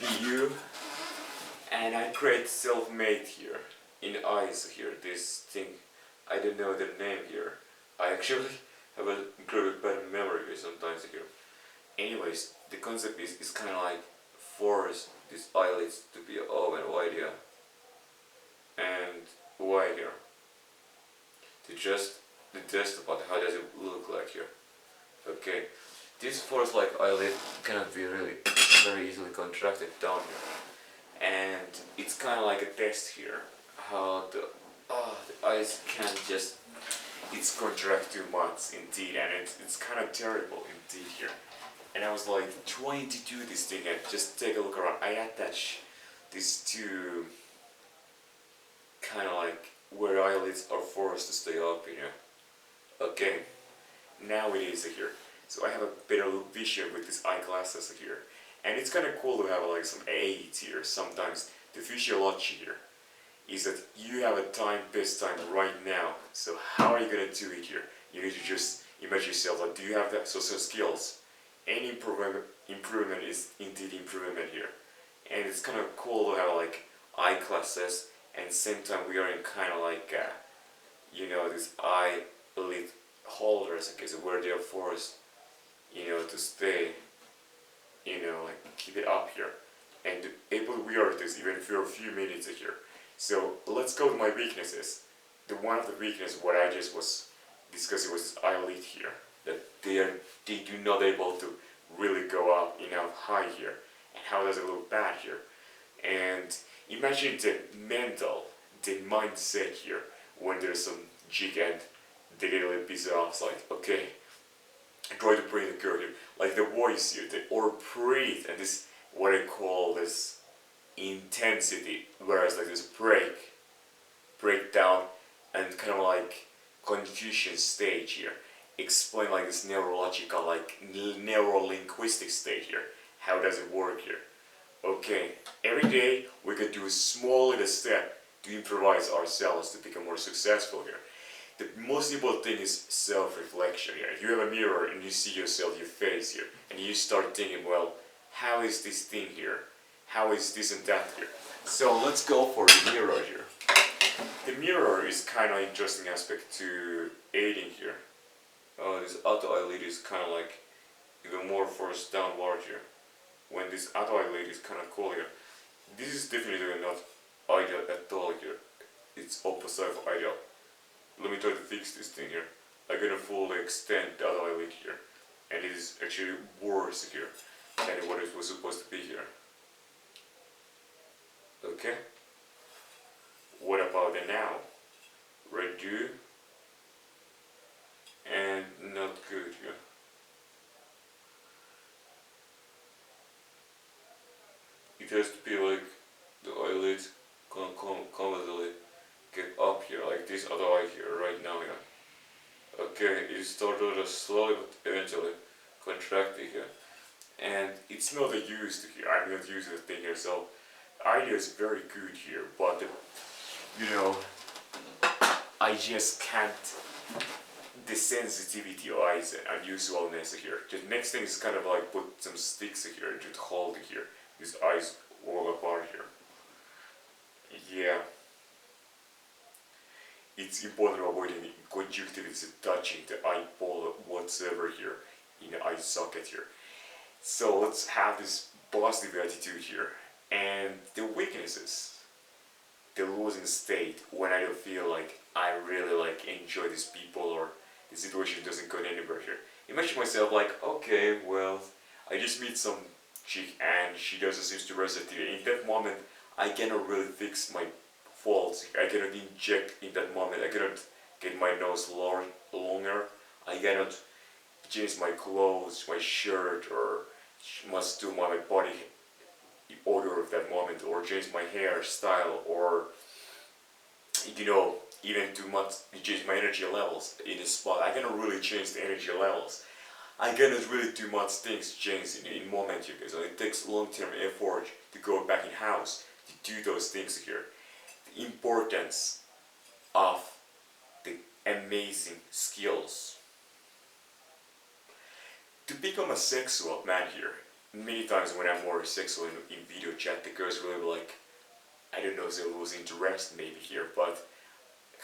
be you. And I create self-made here in eyes here. This thing, I don't know the name here. I actually have a incredibly bad memory here sometimes here. Anyways, the concept is kind of like force these eyelids to be open wide here and wide here to test about how does it look like here. Okay, this force like eyelid cannot be really very easily contracted down here, and it's kind of like a test here how the eyes can't just it's contract too much indeed, and it's kind of terrible indeed here. And I was like trying to do this thing and just take a look around. I attach these two kind of like where eyelids are forced to stay open, yeah. Okay, now it is here. So I have a better vision with these eyeglasses here. And it's kind of cool to have like some aids here. Sometimes the physiology here is that you have a best time right now. So how are you gonna do it here? You need to just imagine yourself like, do you have that social skills? Any improvement is indeed improvement here. And it's kind of cool to have like eyeglasses, and same time we are in kind of like this eyelid holders, okay, so where they are forced to stay, like keep it up here and able to wear this even for a few minutes here. So let's go to my weaknesses. The one of the weaknesses what I just was discussing was this eyelid here, that they do not able to really go up enough high here, and how does it look bad here. And imagine the mindset here when there's some jig and they get a little bit off, like okay, try to breathe the girl here, like the voice here, or breathe, and this what I call this intensity, whereas like this breakdown and kind of like confusion stage here. Explain like this neurological, like neuro-linguistic state here. How does it work here? Okay, every day we could do a small little step to improvise ourselves to become more successful here. The most important thing is self-reflection here. If you have a mirror and you see yourself, your face here, and you start thinking, well, how is this thing here? How is this and that here? So let's go for the mirror here. The mirror is kind of interesting aspect to aiding here. This outer eyelid is kind of like even more forced downward here. When this outer eyelid is kind of cool here. This is definitely not ideal at all here. It's opposite of ideal. Let me try to fix this thing here. I'm gonna fully extend the outer eyelid here, and it is actually worse here than what it was supposed to be here. Okay. What about the now? Redo. And not good here. It has to be like the eyelid constantly get up here, like this other eye here right now here. Okay, it started slowly but eventually contracting here. And it's not a use to here. I'm not using the thing here, so idea is very good here, but I just can't the sensitivity of eyes and unusualness here. The next thing is kind of like put some sticks here to hold here. These eyes all apart here. Yeah. It's important avoiding conjunctivitis touching the eyeball whatsoever here in the eye socket here. So let's have this positive attitude here. And the weaknesses, the losing state when I don't feel like I really like enjoy these people or the situation doesn't go anywhere here. Imagine myself like, okay, well, I just meet some chick and she doesn't seem to resonate. In that moment, I cannot really fix my faults. I cannot inject in that moment. I cannot get my nose longer. I cannot change my clothes, my shirt, or must do my body odor of that moment, or change my hairstyle, or even too much change my energy levels in a spot. I cannot really change the energy levels. I cannot really do much things change in moment here, so it takes long-term effort to go back in house to do those things here. The importance of the amazing skills. To become a sexual man here, many times when I'm more sexual in video chat, the girls really like, I don't know, they lose interest maybe here, but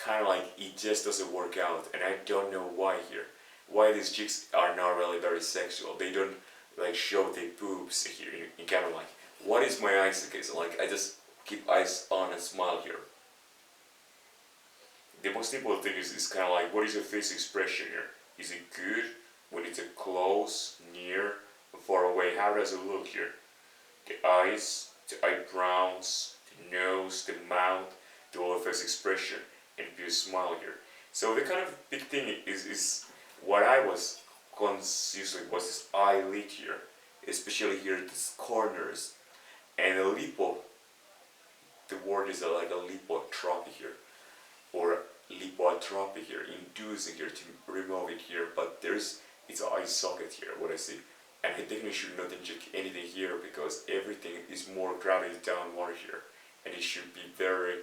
kind of like it just doesn't work out, and I don't know why here. Why these chicks are not really very sexual. They don't like show their boobs here. You kind of like, what is my eyes again? So like I just keep eyes on and smile here. The most important thing is kind of like, what is your face expression here? Is it good when it's close, near, far away? How does it look here? The eyes, the eyebrows, the nose, the mouth, the whole face expression, and if you smile here. So the kind of big thing is what I was consciously was this eyelid here, especially here these corners, and the lipo. The word is like a lipotropy here, or lipotropy here, inducing here to remove it here. But it's an eye socket here, what I see, and I definitely should not inject anything here because everything is more gravity downward here, and it should be very.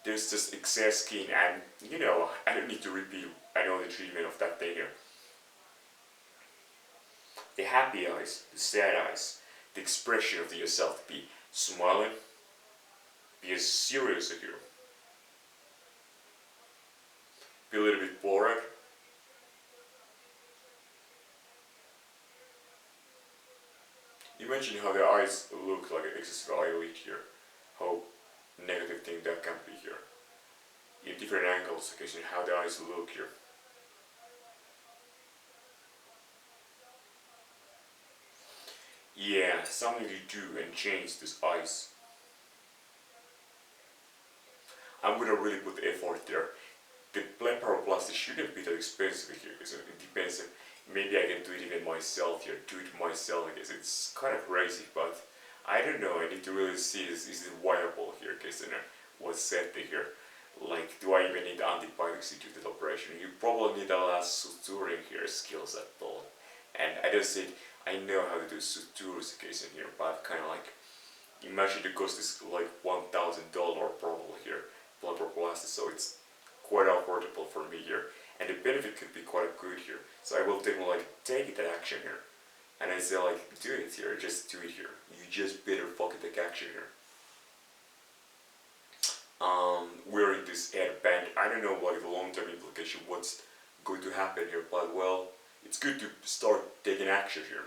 There's just excess skin, and you know, I don't need to repeat. I know the treatment of that thing here. The happy eyes, the sad eyes, the expression of yourself, be smiling, be as serious here, be a little bit bored. Imagine how the eyes look like an excessive eyelid here, how negative thing that can be here. In different angles, okay, so how the eyes look here. Yeah, something to do and change this eyes. I'm gonna really put the effort there. The blepharoplasty shouldn't be that expensive here, because it depends. Maybe I can do it even myself here, do it myself, because it's kind of crazy, but I don't know. I need to really see is it viable here, because you know what's set here. Like, do I even need antibiotics to do that operation? You probably need a lot of suturing here skills at all. And I just said I know how to do sutures case in here, but kind of like imagine the cost is like $1,000 probably here, blepharoplasty, so it's quite affordable for me here, and the benefit could be quite good here. So I will definitely like take that action here, and I say like do it here, just do it here. You just better fucking take action here. Wearing this headband, I don't know what the long-term implication, what's going to happen here, but well, it's good to start taking action here,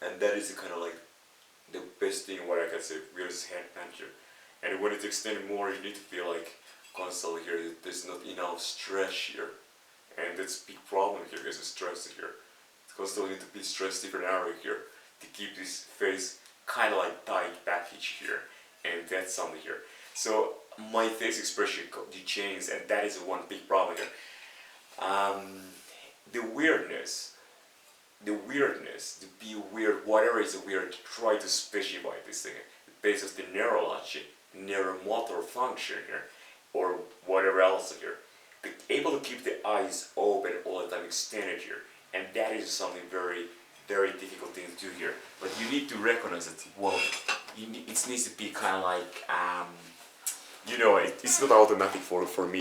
and that is kind of like the best thing what I can say. Wear this headband here, and when it's extended more, you need to feel like constantly here that there's not enough stretch here, and that's a big problem here because it's stress here. It's constantly need to be stressed different area here to keep this face kind of like tight package here, and that's something here. So my face expression changes, and that is one big problem here. The weirdness, to be weird, whatever is weird, try to specify this thing. The base of the neurology, neuromotor function here, or whatever else here. Be able to keep the eyes open all the time, extended here, and that is something very, very difficult thing to do here. But you need to recognize that, well, it needs to be kind of like, you know, it's not automatic for me.